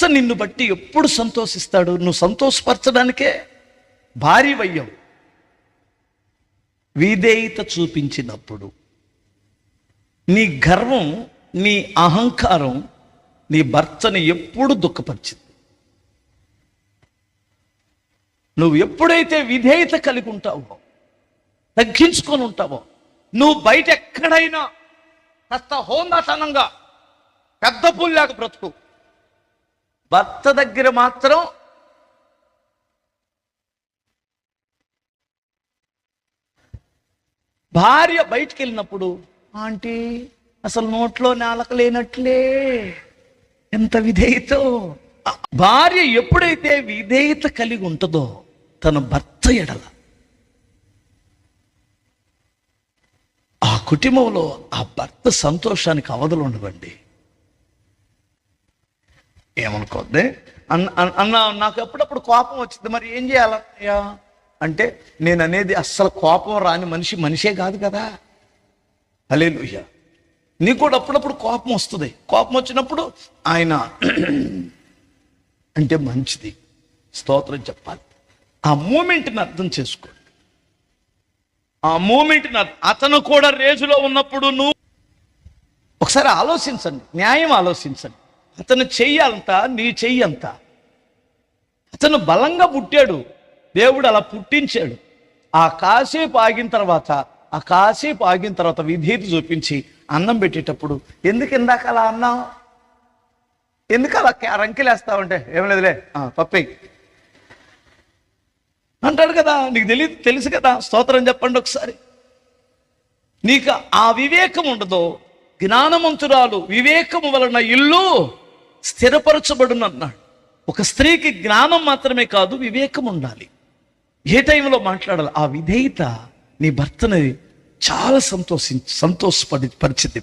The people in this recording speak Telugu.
భర్త నిన్ను బట్టి ఎప్పుడు సంతోషిస్తాడు? నువ్వు సంతోషపరచడానికే భార్యవయ్యం. విధేయత చూపించినప్పుడు నీ గర్వం, నీ అహంకారం నీ భర్తని ఎప్పుడు దుఃఖపరిచింది. నువ్వు ఎప్పుడైతే విధేయత కలిగి ఉంటావో, తగ్గించుకొని ఉంటావో, నువ్వు బయట ఎక్కడైనా కాస్త హోందాతనంగా పెద్ద పుల్లాగా బ్రతుకు, భర్త దగ్గర మాత్రం భార్య బయటికి వెళ్ళినప్పుడు ఆంటీ అసలు నోట్లో నాలక లేనట్లే, ఎంత విధేయత. భార్య ఎప్పుడైతే విధేయత కలిగి ఉంటుందో తన భర్త ఎడల, ఆ కుటుంబంలో ఆ భర్త సంతోషానికి అవధులు ఉండవండి. ఏమనుకోద్దే అన్న నాకు ఎప్పుడప్పుడు కోపం వచ్చింది, మరి ఏం చేయాలయ్యా అంటే, నేను అనేది అస్సలు కోపం రాని మనిషే కాదు కదా. హల్లెలూయా. నీకు కూడా అప్పుడప్పుడు కోపం వస్తుంది. కోపం వచ్చినప్పుడు ఆయన అంటే మంచిది, స్తోత్రం చెప్పాలి. ఆ మూమెంట్ని అర్థం చేసుకోండి. ఆ మూమెంట్ని అతను కూడా రేజులో ఉన్నప్పుడు నువ్వు ఒకసారి ఆలోచించండి, న్యాయం ఆలోచించండి. అతను చెయ్యంతా, నీ చెయ్యంతా. అతను బలంగా పుట్టాడు, దేవుడు అలా పుట్టించాడు. ఆ కాసేపు ఆగిన తర్వాత విధేయత చూపించి అన్నం పెట్టేటప్పుడు, ఎందుకు ఇందాక అలా అన్నావు, ఎందుకు అలా రంకెలేస్తావంటే, ఏం లేదులే పప్పి అంటాడు కదా. నీకు తెలుసు కదా. స్తోత్రం చెప్పండి ఒకసారి. నీకు ఆ వివేకం ఉండదో, జ్ఞానవంతురాలు వివేకము వలన ఇల్లు స్థిరపరచబడును అన్నాడు. ఒక స్త్రీకి జ్ఞానం మాత్రమే కాదు, వివేకం ఉండాలి. ఏ టైంలో మాట్లాడాలి. ఆ విధేయత నీ భర్తని చాలా సంతోషపరిచింది.